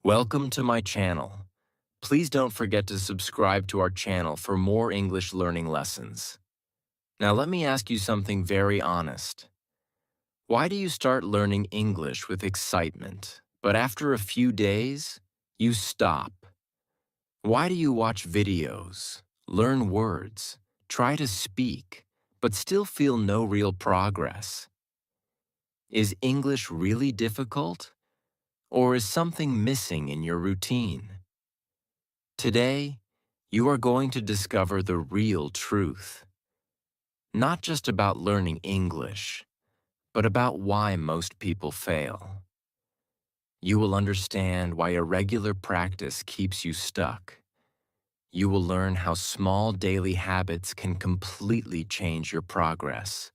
Welcome to my channel. Please don't forget to subscribe to our channel for more English learning lessons. Now let me ask you something very honest. Why do you start learning English with excitement, but after a few days, you stop? Why do you watch videos, learn words, try to speak, but still feel no real progress? Is English really difficult, or is something missing in your routine? Today, you are going to discover the real truth, not just about learning English, but about why most people fail. You will understand why irregular practice keeps you stuck. You will learn how small daily habits can completely change your progress.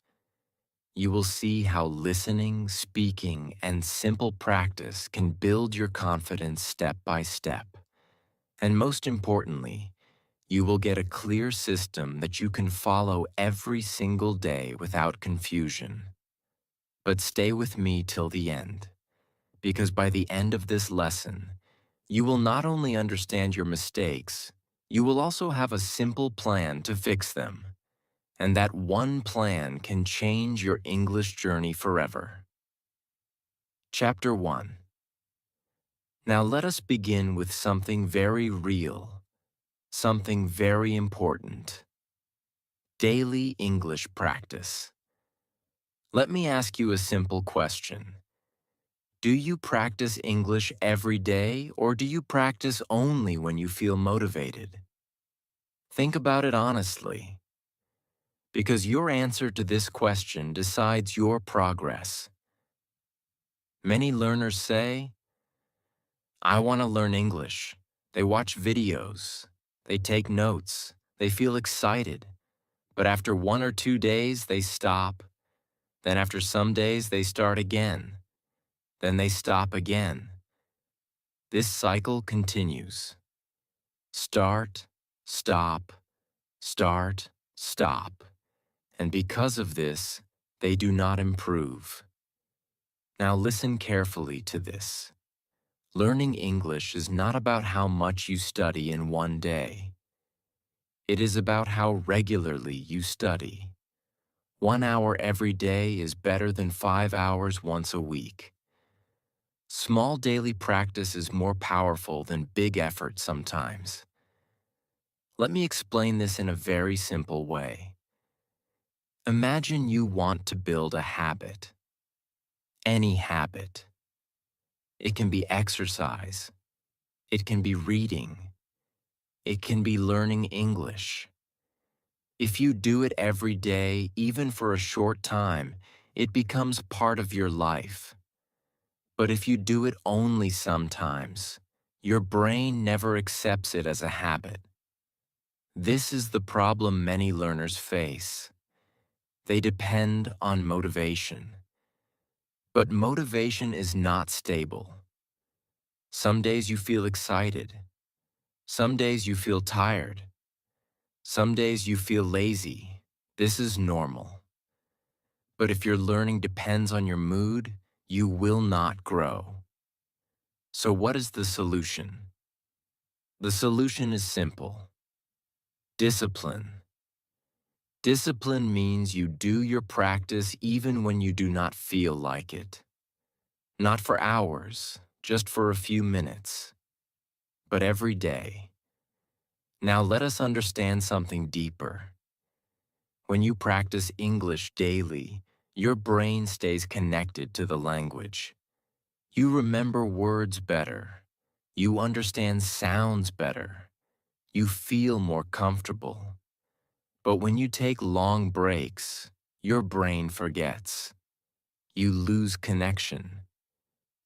You will see how listening, speaking, and simple practice can build your confidence step by step. And most importantly, you will get a clear system that you can follow every single day without confusion. But stay with me till the end, because by the end of this lesson, you will not only understand your mistakes, you will also have a simple plan to fix them. And that one plan can change your English journey forever. Chapter 1. Now let us begin with something very real, something very important. Daily English practice. Let me ask you a simple question. Do you practice English every day, or do you practice only when you feel motivated? Think about it honestly, because your answer to this question decides your progress. Many learners say, I want to learn English. They watch videos, they take notes, they feel excited, but after 1 or 2 days, they stop. Then after some days, they start again. Then they stop again. This cycle continues. Start, stop, start, stop. And because of this, they do not improve. Now listen carefully to this. Learning English is not about how much you study in one day. It is about how regularly you study. 1 hour every day is better than 5 hours once a week. Small daily practice is more powerful than big effort sometimes. Let me explain this in a very simple way. Imagine you want to build a habit. Any habit. It can be exercise. It can be reading. It can be learning English. If you do it every day, even for a short time, it becomes part of your life. But if you do it only sometimes, your brain never accepts it as a habit. This is the problem many learners face. They depend on motivation. But motivation is not stable. Some days you feel excited. Some days you feel tired. Some days you feel lazy. This is normal. But if your learning depends on your mood, you will not grow. So what is the solution? The solution is simple. Discipline. Discipline means you do your practice even when you do not feel like it. Not for hours, just for a few minutes, but every day. Now let us understand something deeper. When you practice English daily, your brain stays connected to the language. You remember words better. You understand sounds better. You feel more comfortable. But when you take long breaks, your brain forgets. You lose connection.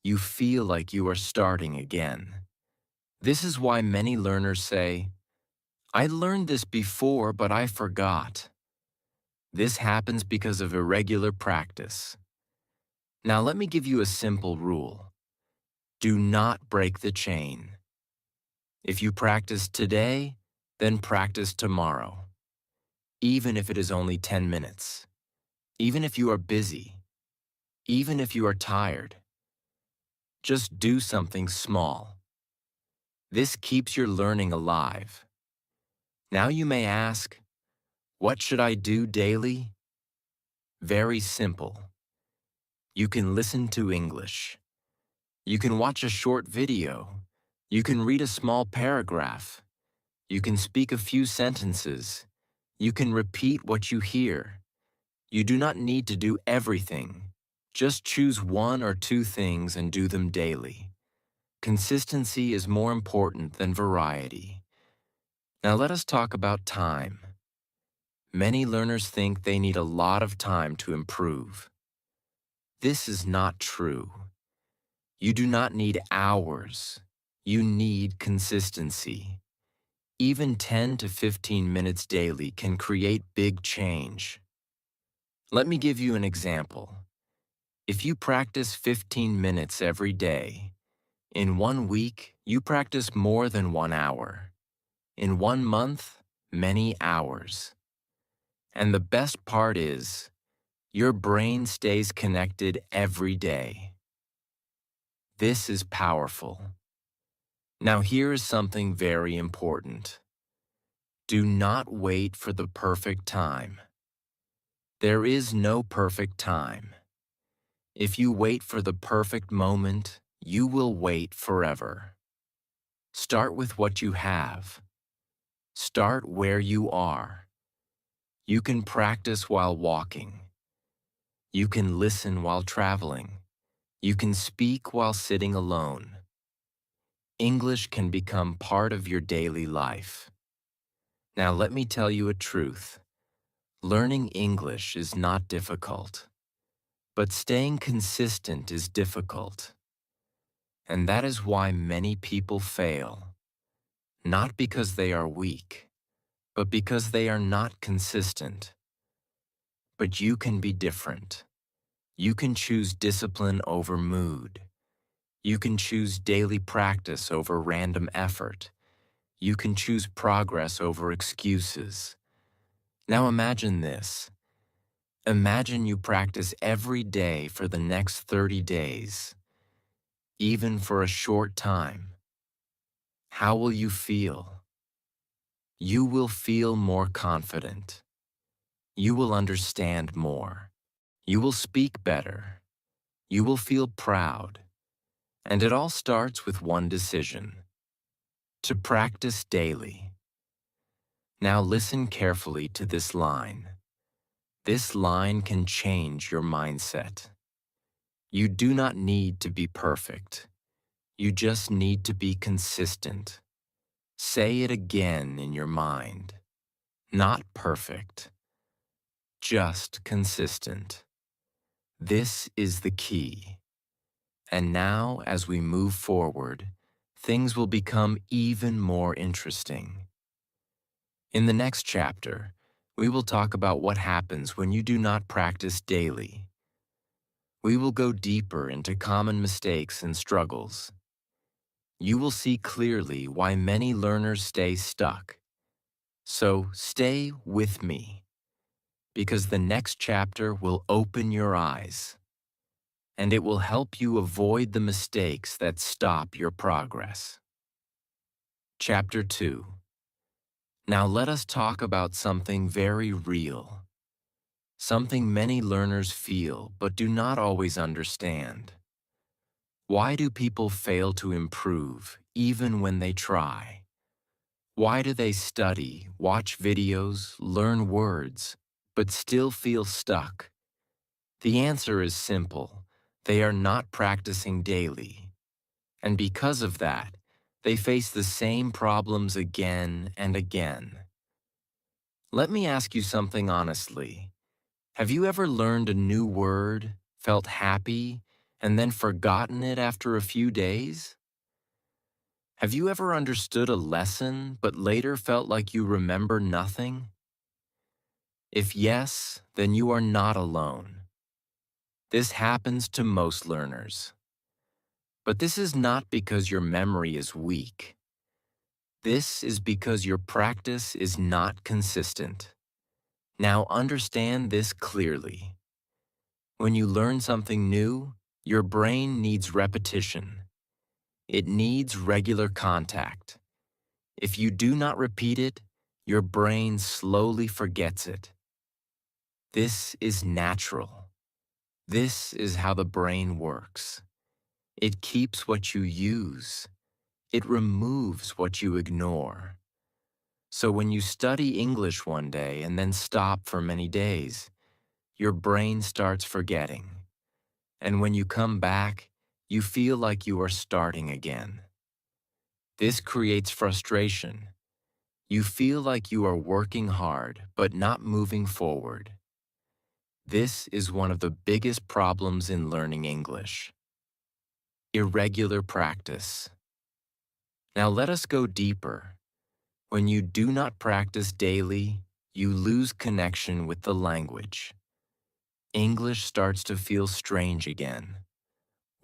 You feel like you are starting again. This is why many learners say, I learned this before, but I forgot. This happens because of irregular practice. Now let me give you a simple rule. Do not break the chain. If you practice today, then practice tomorrow. Even if it is only 10 minutes. Even if you are busy. Even if you are tired. Just do something small. This keeps your learning alive. Now you may ask, what should I do daily? Very simple. You can listen to English. You can watch a short video. You can read a small paragraph. You can speak a few sentences. You can repeat what you hear. You do not need to do everything. Just choose one or two things and do them daily. Consistency is more important than variety. Now let us talk about time. Many learners think they need a lot of time to improve. This is not true. You do not need hours. You need consistency. Even 10 to 15 minutes daily can create big change. Let me give you an example. If you practice 15 minutes every day, in 1 week, you practice more than 1 hour. In 1 month, many hours. And the best part is, your brain stays connected every day. This is powerful. Now here is something very important. Do not wait for the perfect time. There is no perfect time. If you wait for the perfect moment, you will wait forever. Start with what you have. Start where you are. You can practice while walking. You can listen while traveling. You can speak while sitting alone. English can become part of your daily life. Now let me tell you a truth. Learning English is not difficult, but staying consistent is difficult. And that is why many people fail. Not because they are weak, but because they are not consistent. But you can be different. You can choose discipline over mood. You can choose daily practice over random effort. You can choose progress over excuses. Now imagine this. Imagine you practice every day for the next 30 days, even for a short time. How will you feel? You will feel more confident. You will understand more. You will speak better. You will feel proud. And it all starts with one decision: to practice daily. Now listen carefully to this line. This line can change your mindset. You do not need to be perfect. You just need to be consistent. Say it again in your mind. Not perfect, just consistent. This is the key. And now, as we move forward, things will become even more interesting. In the next chapter, we will talk about what happens when you do not practice daily. We will go deeper into common mistakes and struggles. You will see clearly why many learners stay stuck. So stay with me, because the next chapter will open your eyes, and it will help you avoid the mistakes that stop your progress. Chapter 2. Now let us talk about something very real, something many learners feel but do not always understand. Why do people fail to improve even when they try? Why do they study, watch videos, learn words, but still feel stuck? The answer is simple. They are not practicing daily. And because of that, they face the same problems again and again. Let me ask you something honestly. Have you ever learned a new word, felt happy, and then forgotten it after a few days? Have you ever understood a lesson but later felt like you remember nothing? If yes, then you are not alone. This happens to most learners. But this is not because your memory is weak. This is because your practice is not consistent. Now understand this clearly. When you learn something new, your brain needs repetition. It needs regular contact. If you do not repeat it, your brain slowly forgets it. This is natural. This is how the brain works. It keeps what you use. It removes what you ignore. So when you study English one day and then stop for many days, your brain starts forgetting. And when you come back, you feel like you are starting again. This creates frustration. You feel like you are working hard but not moving forward. This is one of the biggest problems in learning English. Irregular practice. Now let us go deeper. When you do not practice daily, you lose connection with the language. English starts to feel strange again.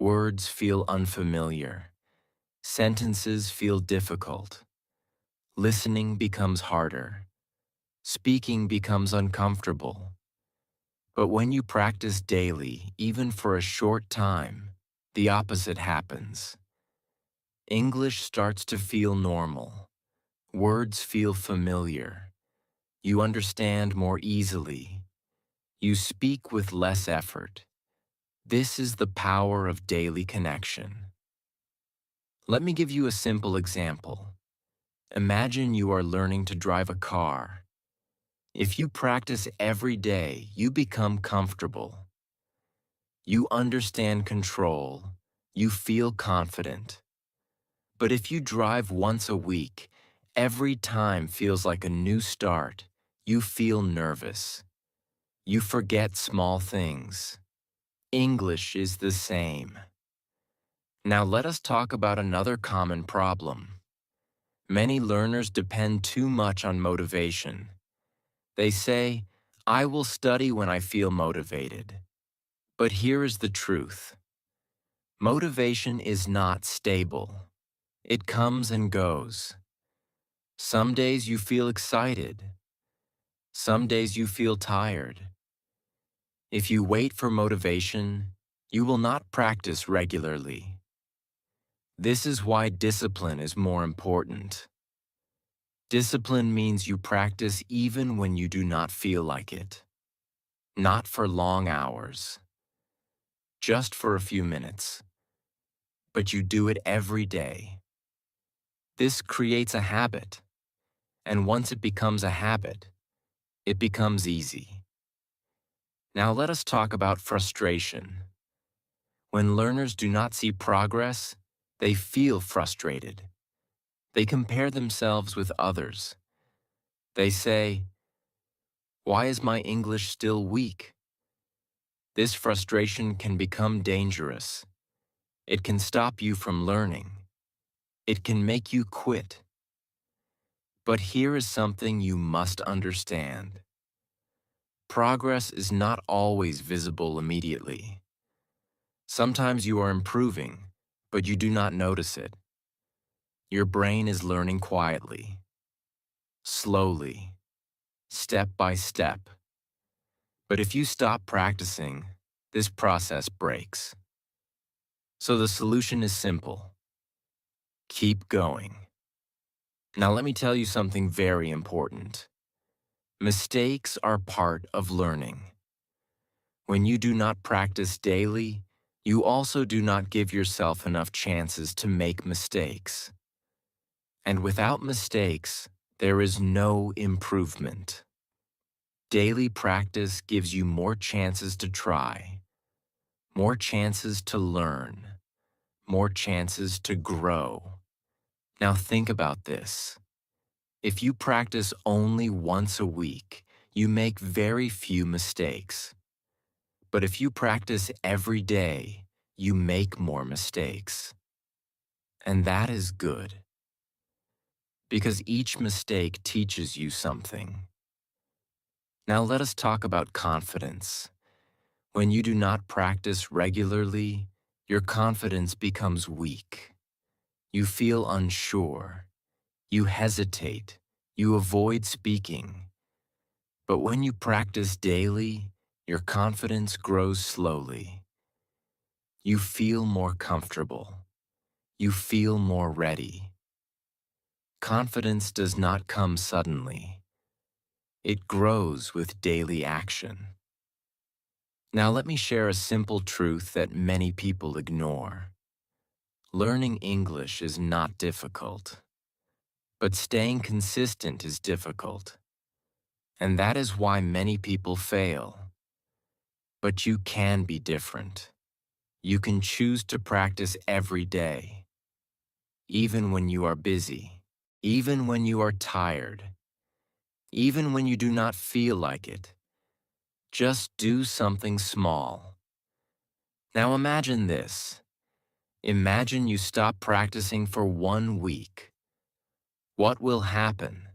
Words feel unfamiliar. Sentences feel difficult. Listening becomes harder. Speaking becomes uncomfortable. But when you practice daily, even for a short time, the opposite happens. English starts to feel normal. Words feel familiar. You understand more easily. You speak with less effort. This is the power of daily connection. Let me give you a simple example. Imagine you are learning to drive a car. If you practice every day, you become comfortable. You understand control. You feel confident. But if you drive once a week, every time feels like a new start. You feel nervous. You forget small things. English is the same. Now let us talk about another common problem. Many learners depend too much on motivation. They say, "I will study when I feel motivated." But here is the truth. Motivation is not stable. It comes and goes. Some days you feel excited. Some days you feel tired. If you wait for motivation, you will not practice regularly. This is why discipline is more important. Discipline means you practice even when you do not feel like it. Not for long hours. Just for a few minutes. But you do it every day. This creates a habit. And once it becomes a habit, it becomes easy. Now let us talk about frustration. When learners do not see progress, they feel frustrated. They compare themselves with others. They say, "Why is my English still weak?" This frustration can become dangerous. It can stop you from learning. It can make you quit. But here is something you must understand. Progress is not always visible immediately. Sometimes you are improving, but you do not notice it. Your brain is learning quietly, slowly, step by step. But if you stop practicing, this process breaks. So the solution is simple. Keep going. Now let me tell you something very important. Mistakes are part of learning. When you do not practice daily, you also do not give yourself enough chances to make mistakes. And without mistakes, there is no improvement. Daily practice gives you more chances to try, more chances to learn, more chances to grow. Now think about this. If you practice only once a week, you make very few mistakes. But if you practice every day, you make more mistakes. And that is good. Because each mistake teaches you something. Now let us talk about confidence. When you do not practice regularly, your confidence becomes weak. You feel unsure. You hesitate. You avoid speaking. But when you practice daily, your confidence grows slowly. You feel more comfortable. you feel more ready. Confidence does not come suddenly. It grows with daily action. Now let me share a simple truth that many people ignore. Learning English is not difficult, but staying consistent is difficult. And that is why many people fail. But you can be different. You can choose to practice every day, even when you are busy, even when you are tired, even when you do not feel like it. Just do something small. Now imagine this. Imagine you stop practicing for 1 week. What will happen?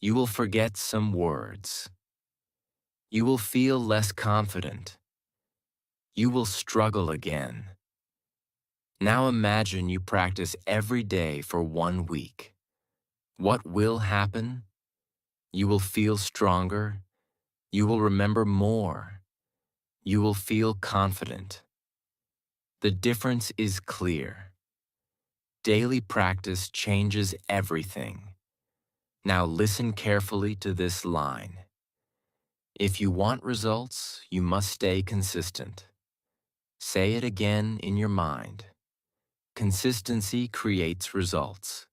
You will forget some words. You will feel less confident. You will struggle again. Now imagine you practice every day for 1 week. What will happen? You will feel stronger. You will remember more. You will feel confident. The difference is clear. Daily practice changes everything. Now listen carefully to this line. If you want results, you must stay consistent. Say it again in your mind. Consistency creates results.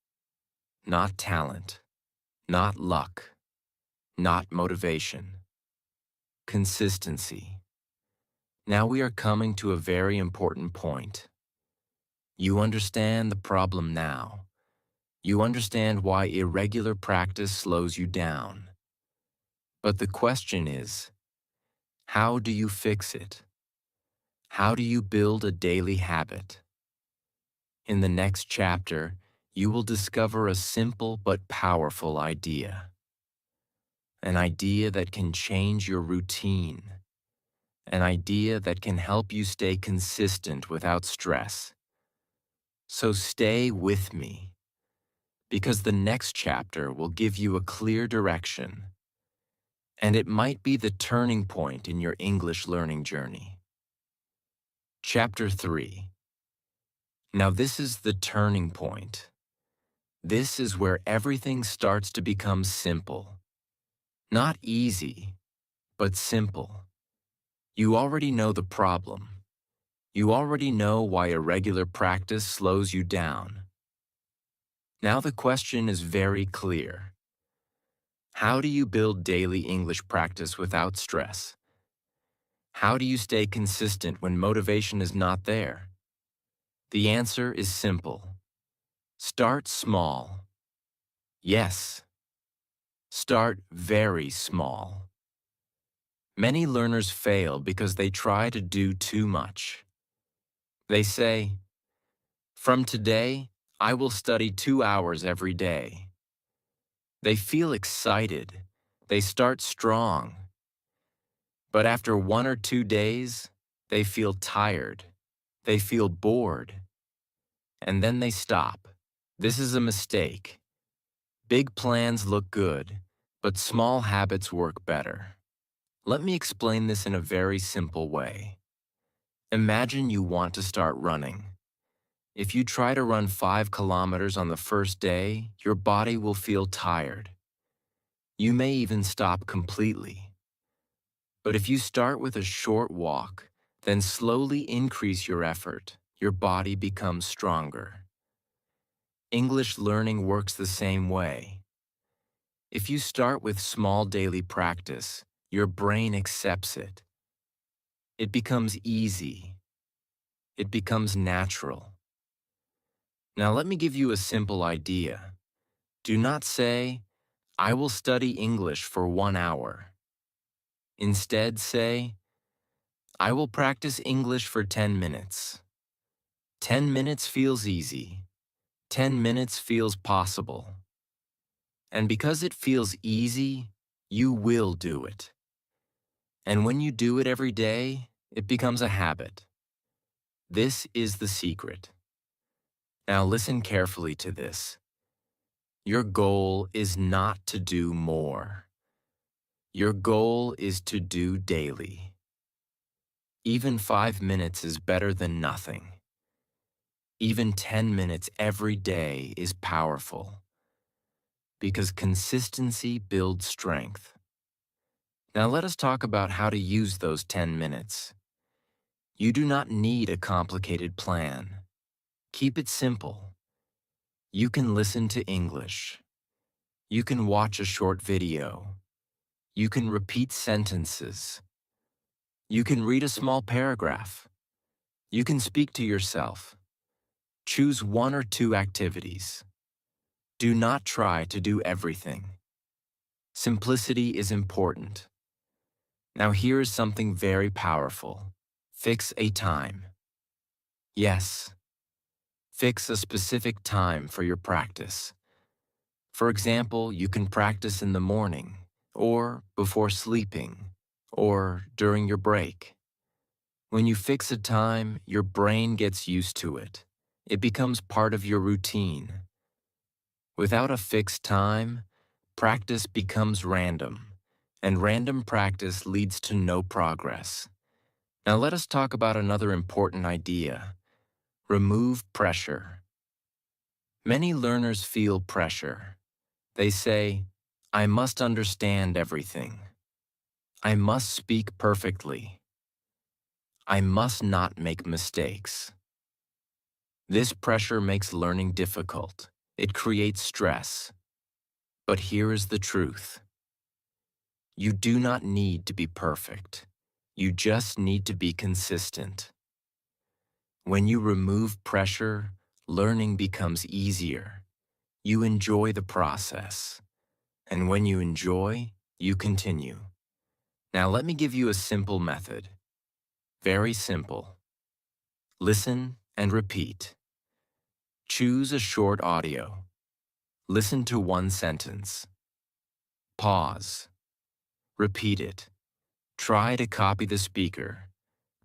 Not talent, not luck, not motivation. Consistency. Now we are coming to a very important point. You understand the problem now. You understand why irregular practice slows you down. But the question is, how do you fix it? How do you build a daily habit? In the next chapter, you will discover a simple but powerful idea. An idea that can change your routine. An idea that can help you stay consistent without stress. So stay with me, because the next chapter will give you a clear direction, and it might be the turning point in your English learning journey. Chapter 3. Now this is the turning point. This is where everything starts to become simple. Not easy, but simple. You already know the problem. You already know why irregular practice slows you down. Now the question is very clear. How do you build daily English practice without stress? How do you stay consistent when motivation is not there? The answer is simple. Start small. Yes, start very small. Many learners fail because they try to do too much. They say, "From today, I will study 2 hours every day." They feel excited. They start strong. But after 1 or 2 days, they feel tired. They feel bored. And then they stop. This is a mistake. Big plans look good, but small habits work better. Let me explain this in a very simple way. Imagine you want to start running. If you try to run 5 kilometers on the first day, your body will feel tired. You may even stop completely. But if you start with a short walk, then slowly increase your effort, your body becomes stronger. English learning works the same way. If you start with small daily practice, your brain accepts it. It becomes easy. It becomes natural. Now let me give you a simple idea. Do not say, "I will study English for 1 hour." Instead say, "I will practice English for 10 minutes." 10 minutes feels easy. 10 minutes feels possible. And because it feels easy, you will do it. And when you do it every day, it becomes a habit. This is the secret. Now listen carefully to this. Your goal is not to do more. Your goal is to do daily. Even 5 minutes is better than nothing. Even 10 minutes every day is powerful because consistency builds strength. Now let us talk about how to use those 10 minutes. You do not need a complicated plan. Keep it simple. You can listen to English. You can watch a short video. You can repeat sentences. You can read a small paragraph. You can speak to yourself. Choose one or two activities. Do not try to do everything. Simplicity is important. Now here is something very powerful. Fix a time. Yes, fix a specific time for your practice. For example, you can practice in the morning, or before sleeping, or during your break. When you fix a time, your brain gets used to it. It becomes part of your routine. Without a fixed time, practice becomes random, and random practice leads to no progress. Now let us talk about another important idea. Remove pressure. Many learners feel pressure. They say, I must understand everything. I must speak perfectly. I must not make mistakes. This pressure makes learning difficult. It creates stress. But here is the truth. You do not need to be perfect. You just need to be consistent. When you remove pressure, learning becomes easier. You enjoy the process. And when you enjoy, you continue. Now let me give you a simple method. Very simple. Listen and repeat. Choose a short audio. Listen to one sentence. Pause. Repeat it. Try to copy the speaker.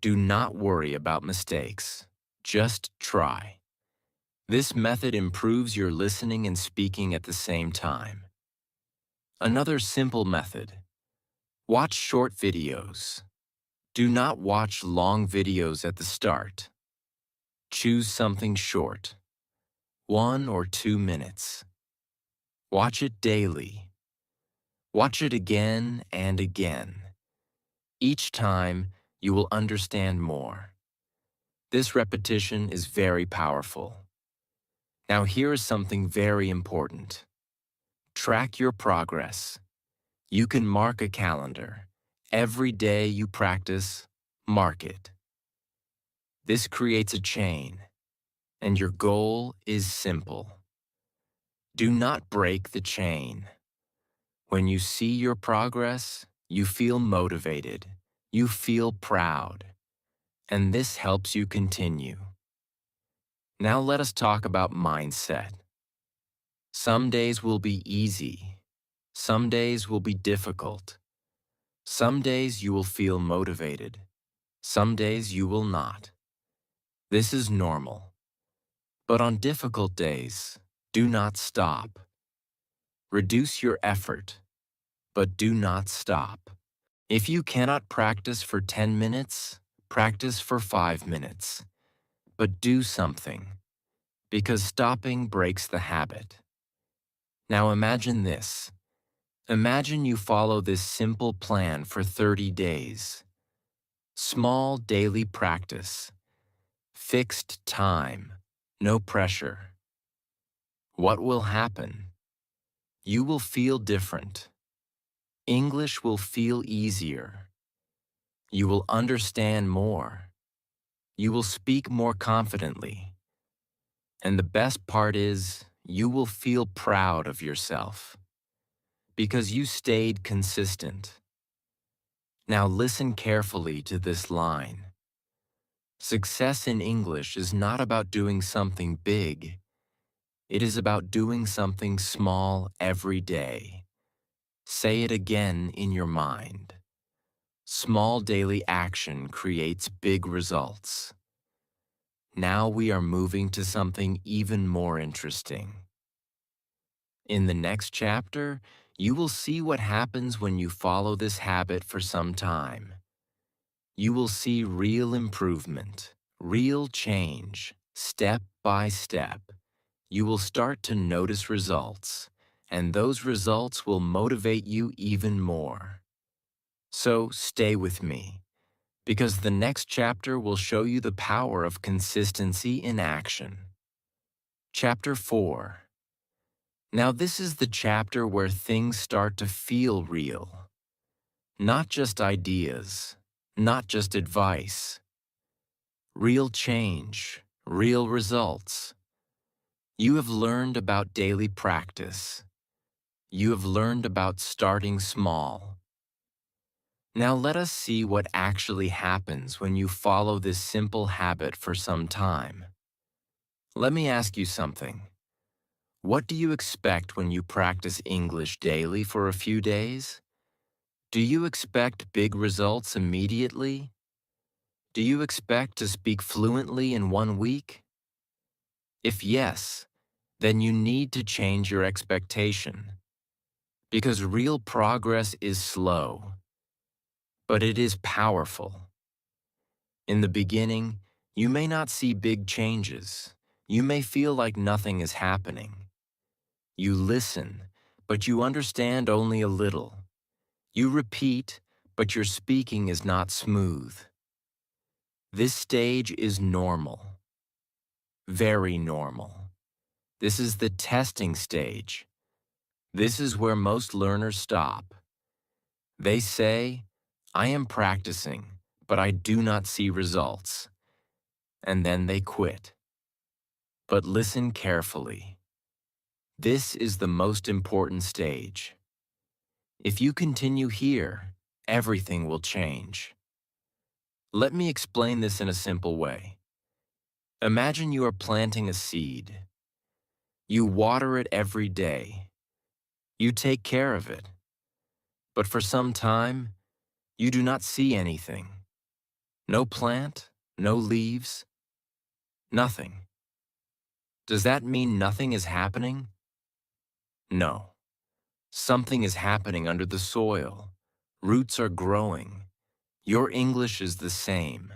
Do not worry about mistakes. Just try. This method improves your listening and speaking at the same time. Another simple method. Watch short videos. Do not watch long videos at the start. Choose something short, 1 or 2 minutes. Watch it daily. Watch it again and again. Each time, you will understand more. This repetition is very powerful. Now here is something very important. Track your progress. You can mark a calendar. Every day you practice, mark it. This creates a chain, and your goal is simple. Do not break the chain. When you see your progress, you feel motivated, you feel proud, and this helps you continue. Now let us talk about mindset. Some days will be easy. Some days will be difficult. Some days you will feel motivated. Some days you will not. This is normal. But on difficult days, do not stop. Reduce your effort, but do not stop. If you cannot practice for 10 minutes, practice for 5 minutes. But do something, because stopping breaks the habit. Now imagine this. Imagine you follow this simple plan for 30 days. Small daily practice. Fixed time. No pressure. What will happen? You will feel different. English will feel easier. You will understand more. You will speak more confidently. And the best part is, you will feel proud of yourself because you stayed consistent. Now listen carefully to this line. Success in English is not about doing something big. It is about doing something small every day. Say it again in your mind. Small daily action creates big results. Now we are moving to something even more interesting. In the next chapter, you will see what happens when you follow this habit for some time. You will see real improvement, real change. Step by step, you will start to notice results, and those results will motivate you even more. So stay with me, because the next chapter will show you the power of consistency in action. Chapter 4. Now this is the chapter where things start to feel real. Not just ideas, not just advice. Real change, real results. You have learned about daily practice. You have learned about starting small. Now let us see what actually happens when you follow this simple habit for some time. Let me ask you something. What do you expect when you practice English daily for a few days? Do you expect big results immediately? Do you expect to speak fluently in 1 week? If yes, then you need to change your expectation. Because real progress is slow, but it is powerful. In the beginning, you may not see big changes. You may feel like nothing is happening. You listen, but you understand only a little. You repeat, but your speaking is not smooth. This stage is normal. Very normal. This is the testing stage. This is where most learners stop. They say, I am practicing, but I do not see results. And then they quit. But listen carefully. This is the most important stage. If you continue here, everything will change. Let me explain this in a simple way. Imagine you are planting a seed. You water it every day. You take care of it. But for some time, you do not see anything. No plant, no leaves, nothing. Does that mean nothing is happening? No. Something is happening under the soil. Roots are growing. Your English is the same.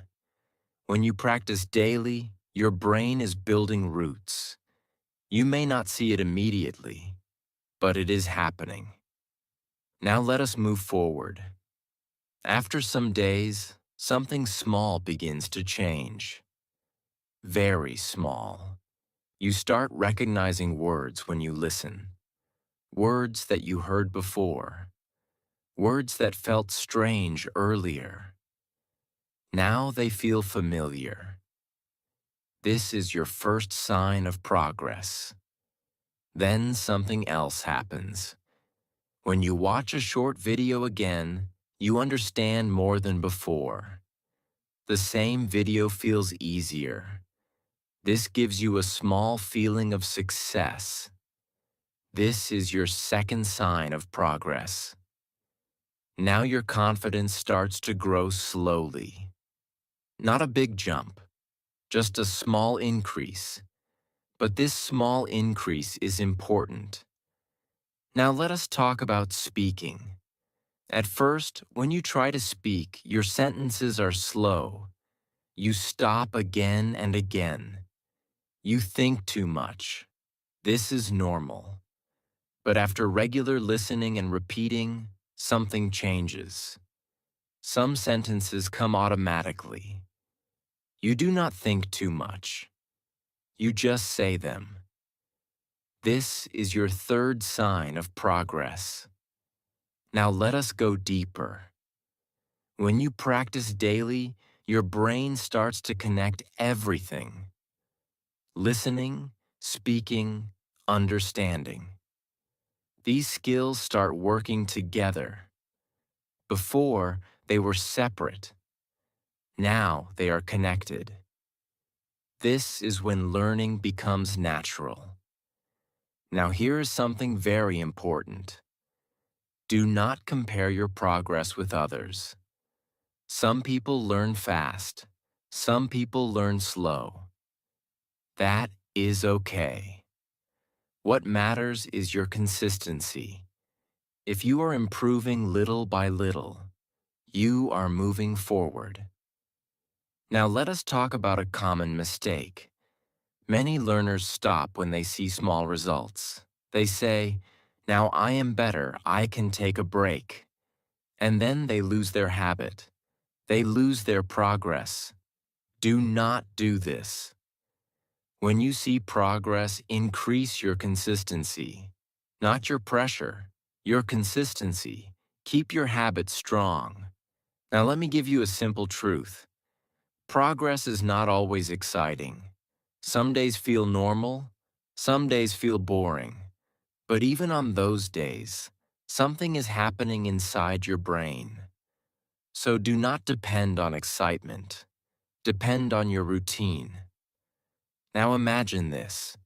When you practice daily, your brain is building roots. You may not see it immediately, but it is happening. Now let us move forward. After some days, something small begins to change. Very small. You start recognizing words when you listen. Words that you heard before. Words that felt strange earlier. Now they feel familiar. This is your first sign of progress. Then something else happens. When you watch a short video again, you understand more than before. The same video feels easier. This gives you a small feeling of success. This is your second sign of progress. Now your confidence starts to grow slowly. Not a big jump, just a small increase. But this small increase is important. Now let us talk about speaking. At first, when you try to speak, your sentences are slow. You stop again and again. You think too much. This is normal. But after regular listening and repeating, something changes. Some sentences come automatically. You do not think too much. You just say them. This is your third sign of progress. Now let us go deeper. When you practice daily, your brain starts to connect everything. Listening, speaking, understanding. These skills start working together. Before, they were separate. Now they are connected. This is when learning becomes natural. Now here is something very important. Do not compare your progress with others. Some people learn fast. Some people learn slow. That is okay. What matters is your consistency. If you are improving little by little, you are moving forward. Now let us talk about a common mistake. Many learners stop when they see small results. They say, "Now I am better, I can take a break." And then they lose their habit. They lose their progress. Do not do this. When you see progress, increase your consistency. Not your pressure, your consistency. Keep your habits strong. Now let me give you a simple truth. Progress is not always exciting. Some days feel normal, some days feel boring. But even on those days, something is happening inside your brain. So do not depend on excitement. Depend on your routine. Now imagine this.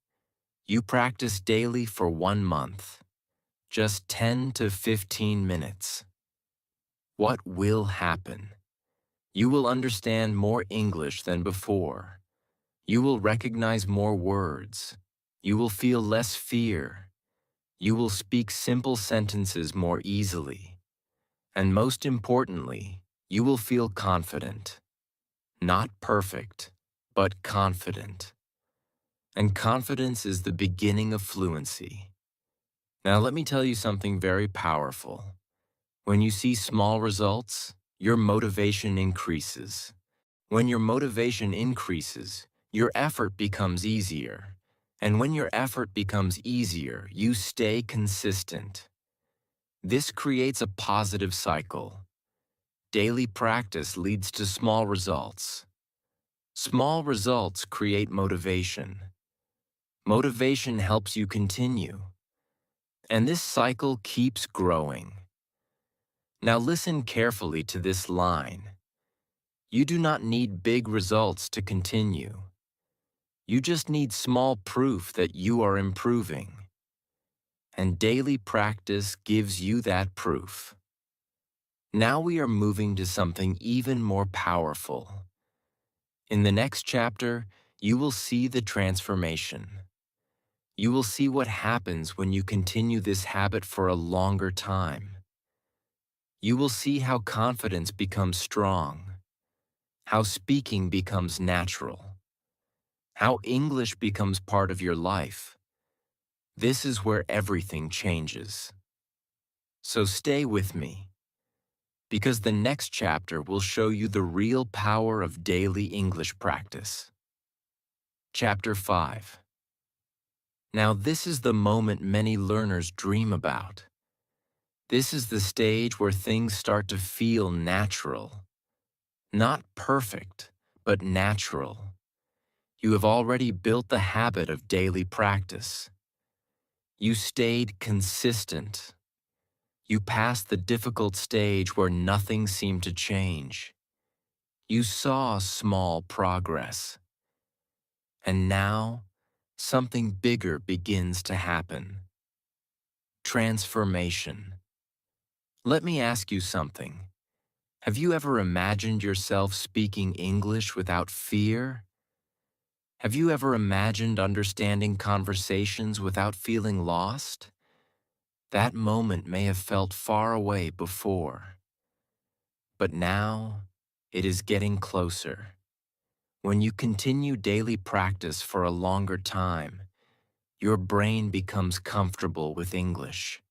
You practice daily for 1 month, just 10 to 15 minutes. What will happen? You will understand more English than before. You will recognize more words. You will feel less fear. You will speak simple sentences more easily. And most importantly, you will feel confident. Not perfect, but confident. And confidence is the beginning of fluency. Now let me tell you something very powerful. When you see small results, your motivation increases. When your motivation increases, your effort becomes easier. And when your effort becomes easier, you stay consistent. This creates a positive cycle. Daily practice leads to small results. Small results create motivation. Motivation helps you continue. And this cycle keeps growing. Now listen carefully to this line. You do not need big results to continue. You just need small proof that you are improving. And daily practice gives you that proof. Now we are moving to something even more powerful. In the next chapter, you will see the transformation. You will see what happens when you continue this habit for a longer time. You will see how confidence becomes strong, how speaking becomes natural, how English becomes part of your life. This is where everything changes. So stay with me, because the next chapter will show you the real power of daily English practice. Chapter 5. Now this is the moment many learners dream about. This is the stage where things start to feel natural. Not perfect, but natural. You have already built the habit of daily practice. You stayed consistent. You passed the difficult stage where nothing seemed to change. You saw small progress. And now, something bigger begins to happen. Transformation. Let me ask you something. Have you ever imagined yourself speaking English without fear? Have you ever imagined understanding conversations without feeling lost? That moment may have felt far away before. But now, it is getting closer. When you continue daily practice for a longer time, your brain becomes comfortable with English.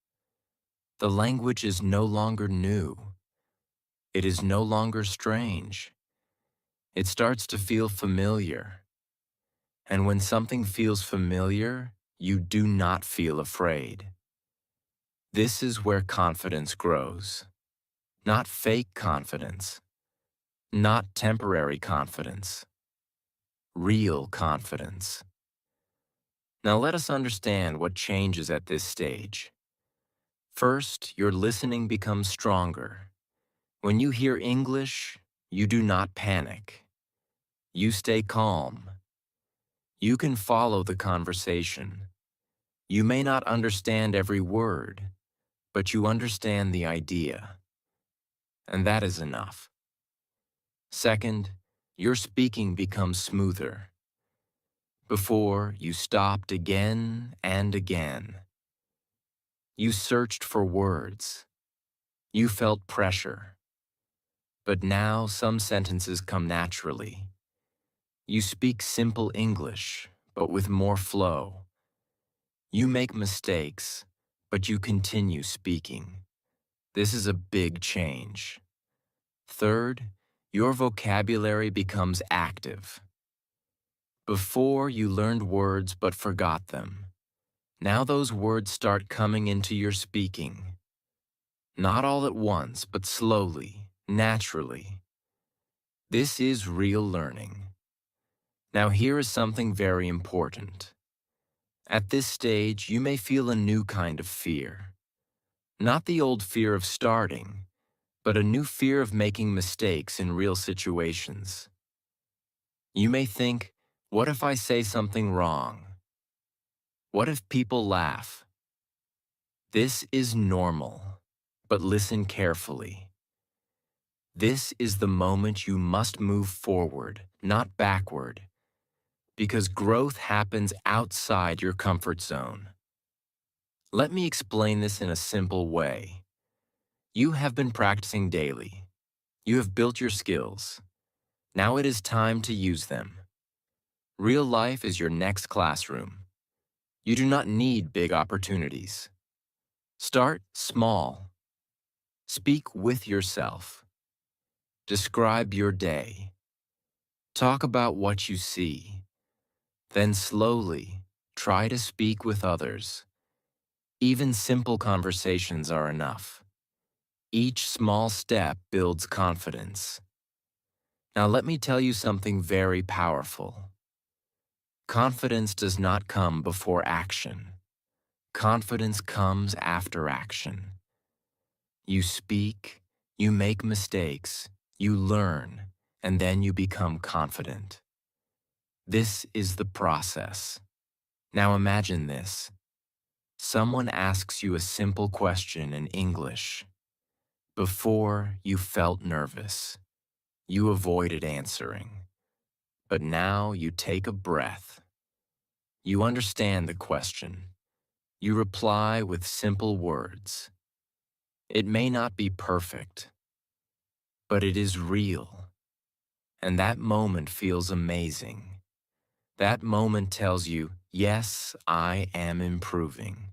The language is no longer new. It is no longer strange. It starts to feel familiar. And when something feels familiar, you do not feel afraid. This is where confidence grows. Not fake confidence. Not temporary confidence. Real confidence. Now let us understand what changes at this stage. First, your listening becomes stronger. When you hear English, you do not panic. You stay calm. You can follow the conversation. You may not understand every word, but you understand the idea. And that is enough. Second, your speaking becomes smoother. Before, you stopped again and again. You searched for words. You felt pressure. But now some sentences come naturally. You speak simple English, but with more flow. You make mistakes, but you continue speaking. This is a big change. Third, your vocabulary becomes active. Before, you learned words but forgot them. Now those words start coming into your speaking. Not all at once, but slowly, naturally. This is real learning. Now here is something very important. At this stage, you may feel a new kind of fear. Not the old fear of starting, but a new fear of making mistakes in real situations. You may think, what if I say something wrong? What if people laugh? This is normal, but listen carefully. This is the moment you must move forward, not backward, because growth happens outside your comfort zone. Let me explain this in a simple way. You have been practicing daily. You have built your skills. Now it is time to use them. Real life is your next classroom. You do not need big opportunities. Start small. Speak with yourself. Describe your day. Talk about what you see. Then slowly, try to speak with others. Even simple conversations are enough. Each small step builds confidence. Now let me tell you something very powerful. Confidence does not come before action. Confidence comes after action. You speak, you make mistakes, you learn, and then you become confident. This is the process. Now imagine this. Someone asks you a simple question in English. Before, you felt nervous. You avoided answering. But now you take a breath. You understand the question. You reply with simple words. It may not be perfect, but it is real. And that moment feels amazing. That moment tells you, yes, I am improving.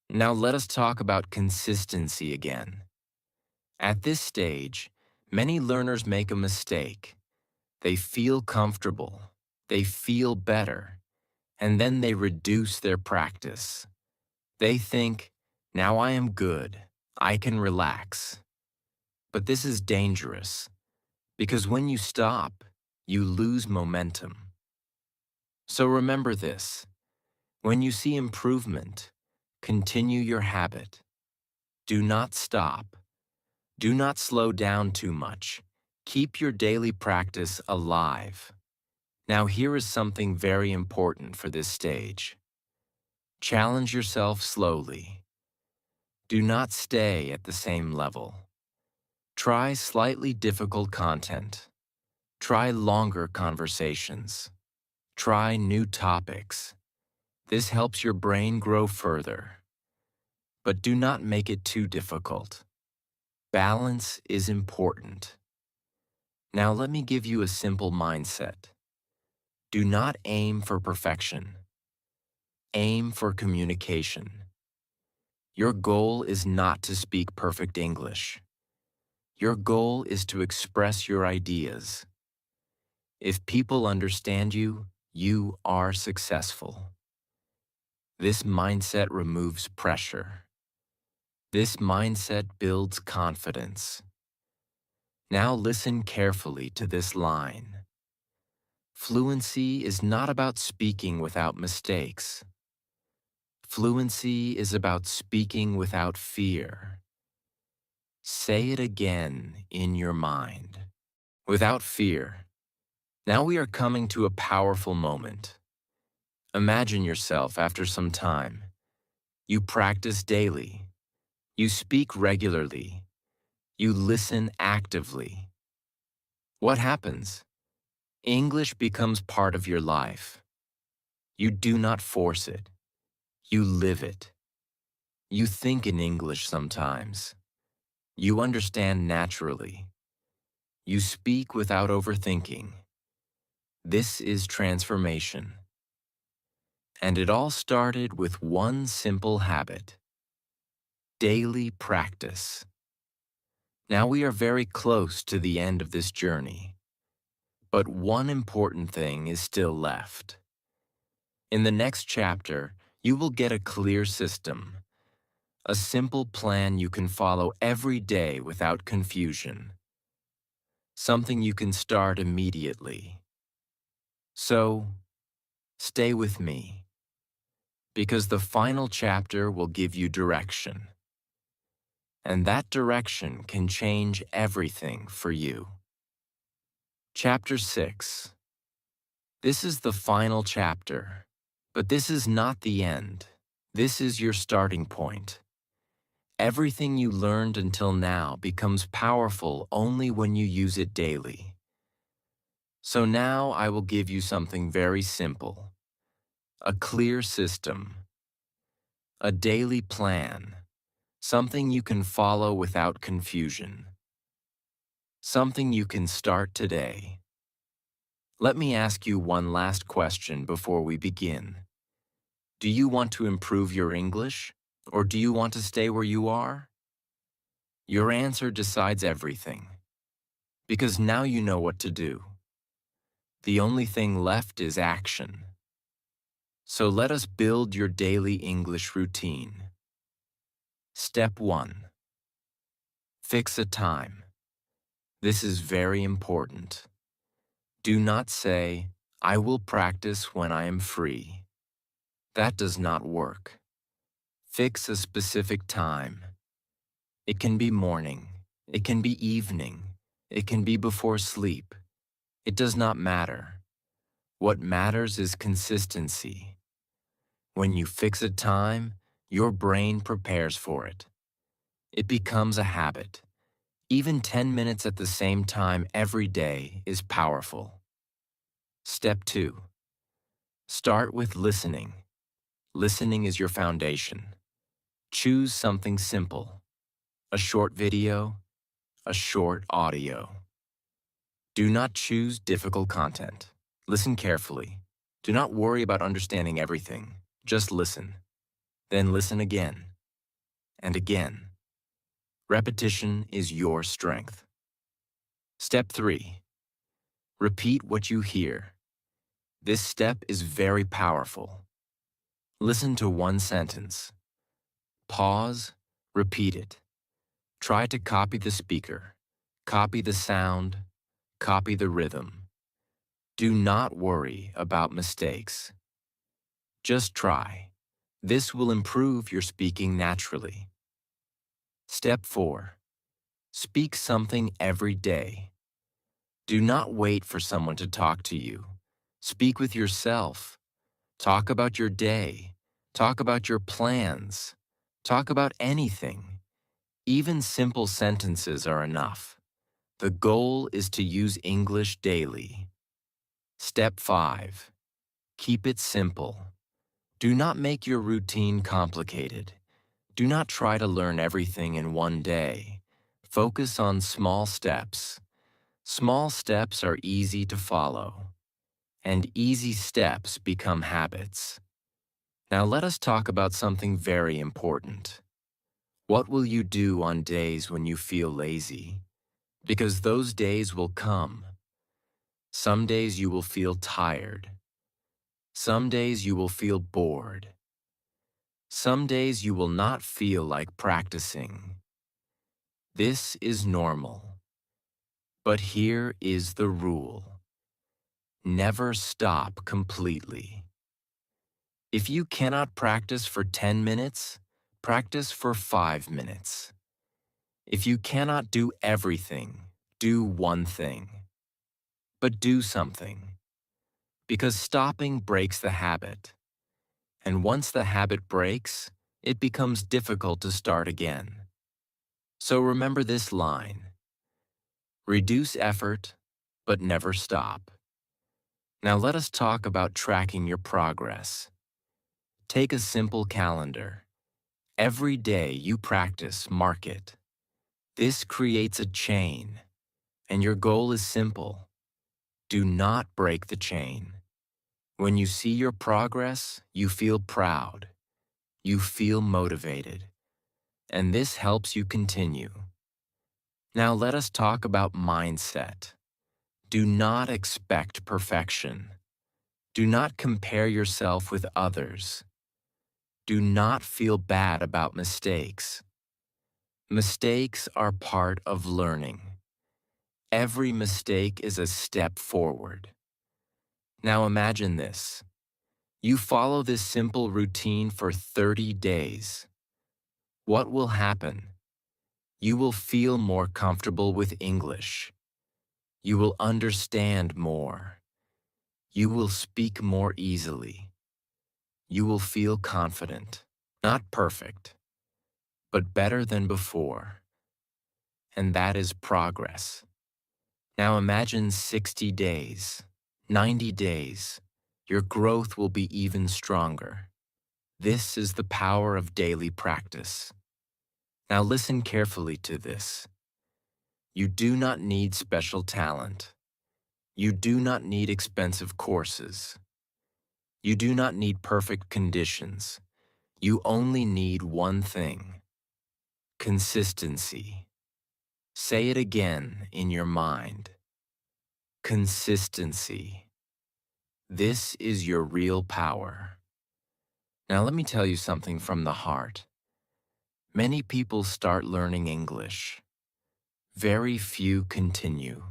Now let us talk about consistency again. At this stage, many learners make a mistake. They feel comfortable, they feel better, and then they reduce their practice. They think, now I am good, I can relax. But this is dangerous, because when you stop, you lose momentum. So remember this, when you see improvement, continue your habit. Do not stop. Do not slow down too much. Keep your daily practice alive. Now here is something very important for this stage. Challenge yourself slowly. Do not stay at the same level. Try slightly difficult content. Try longer conversations. Try new topics. This helps your brain grow further. But do not make it too difficult. Balance is important. Now let me give you a simple mindset. Do not aim for perfection. Aim for communication. Your goal is not to speak perfect English. Your goal is to express your ideas. If people understand you, you are successful. This mindset removes pressure. This mindset builds confidence. Now listen carefully to this line. Fluency is not about speaking without mistakes. Fluency is about speaking without fear. Say it again in your mind. Without fear. Now we are coming to a powerful moment. Imagine yourself after some time. You practice daily. You speak regularly. You listen actively. What happens? English becomes part of your life. You do not force it. You live it. You think in English sometimes. You understand naturally. You speak without overthinking. This is transformation. And it all started with one simple habit: daily practice. Now we are very close to the end of this journey, but one important thing is still left. In the next chapter, you will get a clear system, a simple plan you can follow every day without confusion, something you can start immediately. So, stay with me, because the final chapter will give you direction, and that direction can change everything for you. Chapter 6. This is the final chapter, but this is not the end. This is your starting point. Everything you learned until now becomes powerful only when you use it daily. So now I will give you something very simple: a clear system, a daily plan, something you can follow without confusion, something you can start today. Let me ask you one last question before we begin. Do you want to improve your English, or do you want to stay where you are? Your answer decides everything, because now you know what to do. The only thing left is action. So let us build your daily English routine. Step 1. Fix a time. This is very important. Do not say, "I will practice when I am free." That does not work. Fix a specific time. It can be morning. It can be evening. It can be before sleep. It does not matter. What matters is consistency. When you fix a time, your brain prepares for it. It becomes a habit. Even 10 minutes at the same time every day is powerful. Step 2. Start with listening. Listening is your foundation. Choose something simple: a short video, a short audio. Do not choose difficult content. Listen carefully. Do not worry about understanding everything. Just listen. Then listen again and again. Repetition is your strength. Step 3. Repeat what you hear. This step is very powerful. Listen to one sentence. Pause, repeat it. Try to copy the speaker. Copy the sound. Copy the rhythm. Do not worry about mistakes. Just try. This will improve your speaking naturally. Step 4. Speak something every day. Do not wait for someone to talk to you. Speak with yourself. Talk about your day. Talk about your plans. Talk about anything. Even simple sentences are enough. The goal is to use English daily. Step 5. Keep it simple. Do not make your routine complicated. Do not try to learn everything in one day. Focus on small steps. Small steps are easy to follow, and easy steps become habits. Now let us talk about something very important. What will you do on days when you feel lazy? Because those days will come. Some days you will feel tired. Some days you will feel bored. Some days you will not feel like practicing. This is normal. But here is the rule: never stop completely. If you cannot practice for 10 minutes, practice for 5 minutes. If you cannot do everything, do one thing. But do something. Because stopping breaks the habit. And once the habit breaks, it becomes difficult to start again. So remember this line: reduce effort, but never stop. Now let us talk about tracking your progress. Take a simple calendar. Every day you practice, mark it. This creates a chain, and your goal is simple: do not break the chain. When you see your progress, you feel proud, you feel motivated, and this helps you continue. Now let us talk about mindset. Do not expect perfection. Do not compare yourself with others. Do not feel bad about mistakes. Mistakes are part of learning. Every mistake is a step forward. Now imagine this. You follow this simple routine for 30 days. What will happen? You will feel more comfortable with English. You will understand more. You will speak more easily. You will feel confident. Not perfect, but better than before. And that is progress. Now imagine 60 days, 90 days. Your growth will be even stronger. This is the power of daily practice. Now listen carefully to this. You do not need special talent. You do not need expensive courses. You do not need perfect conditions. You only need one thing: consistency. Say it again in your mind. Consistency. This is your real power. Now let me tell you something from the heart. Many people start learning English. Very few continue.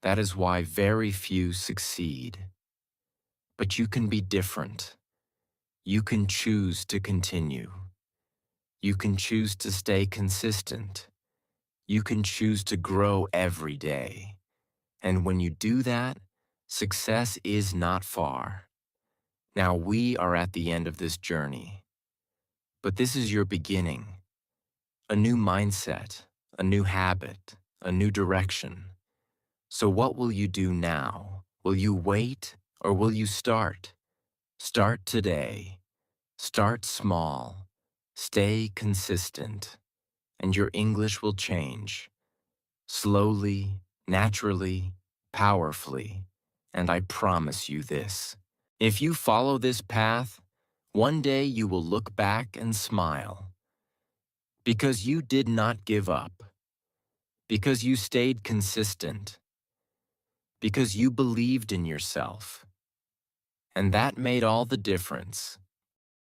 That is why very few succeed. But you can be different. You can choose to continue. You can choose to stay consistent. You can choose to grow every day. And when you do that, success is not far. Now we are at the end of this journey. But this is your beginning. A new mindset, a new habit, a new direction. So what will you do now? Will you wait or will you start? Start today. Start small. Stay consistent. And your English will change. Slowly, naturally, powerfully. And I promise you this. If you follow this path, one day you will look back and smile. Because you did not give up. Because you stayed consistent. Because you believed in yourself. And that made all the difference.